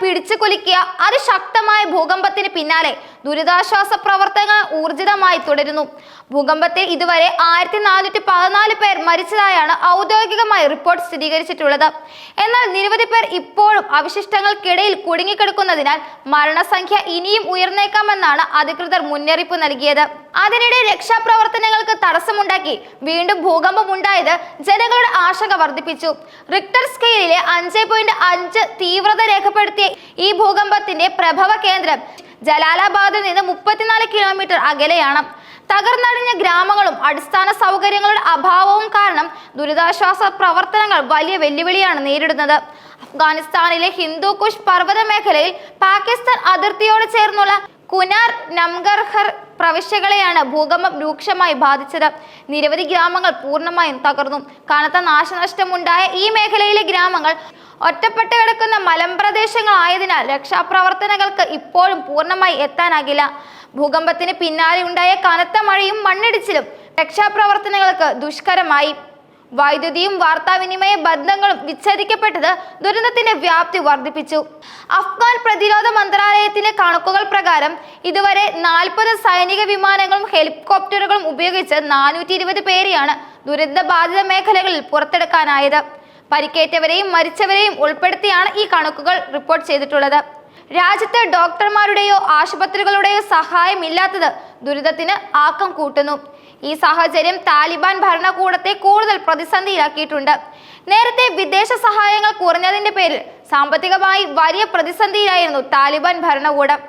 പിടിച്ചു കുലുക്കിയ അതിശക്തമായ ഭൂകമ്പത്തിന് പിന്നാലെ ദുരിതാശ്വാസ പ്രവർത്തനങ്ങൾ ഊർജിതമായി തുടരുന്നു. ഭൂകമ്പത്തിൽ ഇതുവരെ 1414 പേർ മരിച്ചതായാണ് ഔദ്യോഗികമായി റിപ്പോർട്ട് സ്ഥിരീകരിച്ചിട്ടുള്ളത്. എന്നാൽ നിരവധി പേർ ഇപ്പോഴും അവശിഷ്ടങ്ങൾക്കിടയിൽ കുടുങ്ങിക്കിടക്കുന്നതിനാൽ മരണസംഖ്യ ഇനിയും ഉയർന്നേക്കാമെന്നാണ് അധികൃതർ മുന്നറിയിപ്പ് നൽകിയത്. അതിനിടെ രക്ഷാപ്രവർത്തനങ്ങൾക്ക് തടസ്സമുണ്ടാക്കി വീണ്ടും ഭൂകമ്പമുണ്ടായത് ജനങ്ങളുടെ ആശങ്ക വർദ്ധിപ്പിച്ചു. റിക്ടർ സ്കെയിലിലെ 5.5 തീവ്രത രേഖപ്പെടുത്തിയ ഈ ഭൂകമ്പത്തിന്റെ പ്രഭവ കേന്ദ്രം ജലാലാബാദിൽ നിന്ന് 34 കിലോമീറ്റർ അകലെയാണ്. തകർന്നടിഞ്ഞ ഗ്രാമങ്ങളും അടിസ്ഥാന സൗകര്യങ്ങളുടെ അഭാവവും കാരണം ദുരിതാശ്വാസ പ്രവർത്തനങ്ങൾ വലിയ വെല്ലുവിളിയാണ് നേരിടുന്നത്. അഫ്ഗാനിസ്ഥാനിലെ ഹിന്ദുകുഷ് പർവ്വത മേഖലയിൽ പാകിസ്ഥാൻ അതിർത്തിയോട് ചേർന്നുള്ള കുനാർ, നംഗർഹർ പ്രവിശ്യകളെയാണ് ഭൂകമ്പം രൂക്ഷമായി ബാധിച്ചത്. നിരവധി ഗ്രാമങ്ങൾ പൂർണ്ണമായും തകർന്നു. കനത്ത നാശനഷ്ടമുണ്ടായ ഈ മേഖലയിലെ ഗ്രാമങ്ങൾ ഒറ്റപ്പെട്ട് കിടക്കുന്ന മലമ്പ്രദേശങ്ങളായതിനാൽ രക്ഷാപ്രവർത്തനങ്ങൾക്ക് ഇപ്പോഴും പൂർണ്ണമായി എത്താനാകില്ല. ഭൂകമ്പത്തിന് പിന്നാലെ ഉണ്ടായ കനത്ത മഴയും മണ്ണിടിച്ചിലും രക്ഷാപ്രവർത്തനങ്ങൾക്ക് ദുഷ്കരമായി. വൈദ്യുതിയും വാർത്താവിനിമയ ബന്ധങ്ങളും വിച്ഛേദിക്കപ്പെട്ടത് ദുരന്തത്തിന്റെ വ്യാപ്തി വർദ്ധിപ്പിച്ചു. അഫ്ഗാൻ പ്രതിരോധ മന്ത്രാലയത്തിന്റെ കണക്കുകൾ പ്രകാരം ഇതുവരെ 40 സൈനിക വിമാനങ്ങളും ഹെലികോപ്റ്ററുകളും ഉപയോഗിച്ച് 420 പേരെയാണ് ദുരന്തബാധിത മേഖലകളിൽ പുറത്തെടുക്കാനായത്. പരിക്കേറ്റവരെയും മരിച്ചവരെയും ഉൾപ്പെടുത്തിയാണ് ഈ കണക്കുകൾ റിപ്പോർട്ട് ചെയ്തിട്ടുള്ളത്. രാജ്യത്ത് ഡോക്ടർമാരുടെയോ ആശുപത്രികളുടെയോ സഹായമില്ലാത്തത് ദുരിതത്തിന് ആക്കം കൂട്ടുന്നു. ഈ സാഹചര്യം താലിബാൻ ഭരണകൂടത്തെ കൂടുതൽ പ്രതിസന്ധിയിലാക്കിയിട്ടുണ്ട്. നേരത്തെ വിദേശ സഹായങ്ങൾ കുറഞ്ഞതിന്റെ പേരിൽ സാമ്പത്തികമായി വലിയ പ്രതിസന്ധിയിലായിരുന്നു താലിബാൻ ഭരണകൂടം.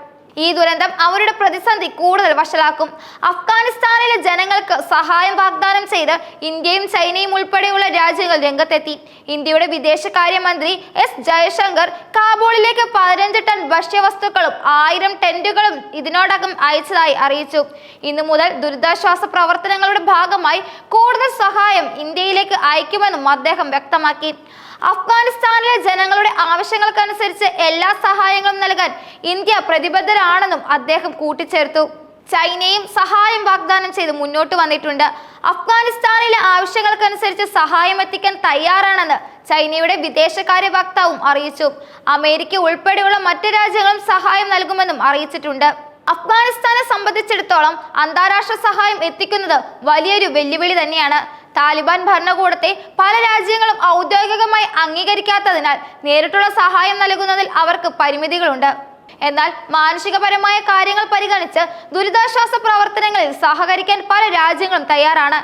ഈ ദുരന്തം അവരുടെ പ്രതിസന്ധി കൂടുതൽ വഷളാക്കും. അഫ്ഗാനിസ്ഥാനിലെ ജനങ്ങൾക്ക് സഹായം വാഗ്ദാനം ചെയ്ത് ഇന്ത്യയും ചൈനയും ഉൾപ്പെടെയുള്ള രാജ്യങ്ങൾ രംഗത്തെത്തി. ഇന്ത്യയുടെ വിദേശകാര്യമന്ത്രി എസ് ജയശങ്കർ കാബൂളിലേക്ക് 15 ടൺ ഭക്ഷ്യവസ്തുക്കളും 1000 ടെന്റുകളും ഇതിനോടകം അയച്ചതായി അറിയിച്ചു. ഇന്നു മുതൽ ദുരിതാശ്വാസ പ്രവർത്തനങ്ങളുടെ ഭാഗമായി കൂടുതൽ സഹായം ഇന്ത്യയിലേക്ക് അയക്കുമെന്നും അദ്ദേഹം വ്യക്തമാക്കി. അഫ്ഗാനിസ്ഥാനിലെ ജനങ്ങളുടെ ആവശ്യങ്ങൾക്കനുസരിച്ച് എല്ലാ സഹായങ്ങളും നൽകാൻ ഇന്ത്യ പ്രതിബദ്ധരാണെന്നും അദ്ദേഹം കൂട്ടിച്ചേർത്തു. ചൈനയും സഹായം വാഗ്ദാനം ചെയ്ത് മുന്നോട്ട് വന്നിട്ടുണ്ട്. അഫ്ഗാനിസ്ഥാനിലെ ആവശ്യങ്ങൾക്കനുസരിച്ച് സഹായം എത്തിക്കാൻ തയ്യാറാണെന്ന് ചൈനയുടെ വിദേശകാര്യ വക്താവും അറിയിച്ചു. അമേരിക്ക ഉൾപ്പെടെയുള്ള മറ്റ് രാജ്യങ്ങളും സഹായം നൽകുമെന്നും അറിയിച്ചിട്ടുണ്ട്. അഫ്ഗാനിസ്ഥാനെ സംബന്ധിച്ചിടത്തോളം അന്താരാഷ്ട്ര സഹായം എത്തിക്കുന്നത് വലിയൊരു വെല്ലുവിളി തന്നെയാണ്. താലിബാൻ ഭരണകൂടത്തെ പല രാജ്യങ്ങളും ഔദ്യോഗികമായി അംഗീകരിക്കാത്തതിനാൽ നേരിട്ടുള്ള സഹായം നൽകുന്നതിൽ അവർക്ക് പരിമിതികളുണ്ട്. എന്നാൽ മാനുഷികപരമായ കാര്യങ്ങൾ പരിഗണിച്ച് ദുരിതാശ്വാസ പ്രവർത്തനങ്ങളിൽ സഹകരിക്കാൻ പല രാജ്യങ്ങളും തയ്യാറാണ്.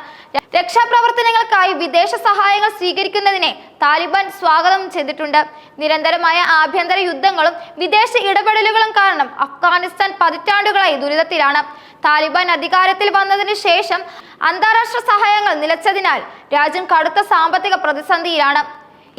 രക്ഷാപ്രവർത്തനങ്ങൾക്കായി വിദേശ സഹായങ്ങൾ സ്വീകരിക്കുന്നതിനെ താലിബാൻ സ്വാഗതം ചെയ്തിട്ടുണ്ട്. നിരന്തരമായ ആഭ്യന്തര യുദ്ധങ്ങളും വിദേശ ഇടപെടലുകളും കാരണം അഫ്ഗാനിസ്ഥാൻ പതിറ്റാണ്ടുകളായി ദുരിതത്തിലാണ്. താലിബാൻ അധികാരത്തിൽ വന്നതിന് ശേഷം അന്താരാഷ്ട്ര സഹായങ്ങൾ നിലച്ചതിനാൽ രാജ്യം കടുത്ത സാമ്പത്തിക പ്രതിസന്ധിയിലാണ്.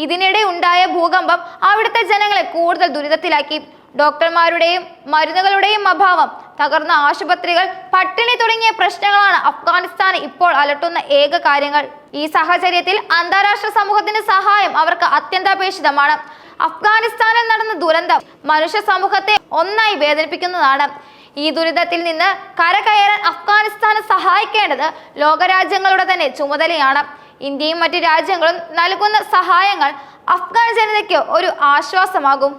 ഇതിനിടെ ഉണ്ടായ ഭൂകമ്പം അവിടുത്തെ ജനങ്ങളെ കൂടുതൽ ദുരിതത്തിലാക്കി. ഡോക്ടർമാരുടെയും മരുന്നുകളുടെയും അഭാവം, തകർന്ന ആശുപത്രികൾ, പട്ടിണി തുടങ്ങിയ പ്രശ്നങ്ങളാണ് അഫ്ഗാനിസ്ഥാനെ ഇപ്പോൾ അലട്ടുന്ന ഏക കാര്യങ്ങൾ. ഈ സാഹചര്യത്തിൽ അന്താരാഷ്ട്ര സമൂഹത്തിന്റെ സഹായം അവർക്ക് അത്യന്താപേക്ഷിതമാണ്. അഫ്ഗാനിസ്ഥാനിൽ നടന്ന ദുരന്തം മനുഷ്യ സമൂഹത്തെ ഒന്നായി വേദനിപ്പിക്കുന്നതാണ്. ഈ ദുരിതത്തിൽ നിന്ന് കരകയറാൻ അഫ്ഗാനിസ്ഥാനെ സഹായിക്കേണ്ടത് ലോകരാജ്യങ്ങളുടെ തന്നെ ചുമതലയാണ്. ഇന്ത്യയും മറ്റു രാജ്യങ്ങളും നൽകുന്ന സഹായങ്ങൾ അഫ്ഗാൻ ജനതയ്ക്ക് ഒരു ആശ്വാസമാകും.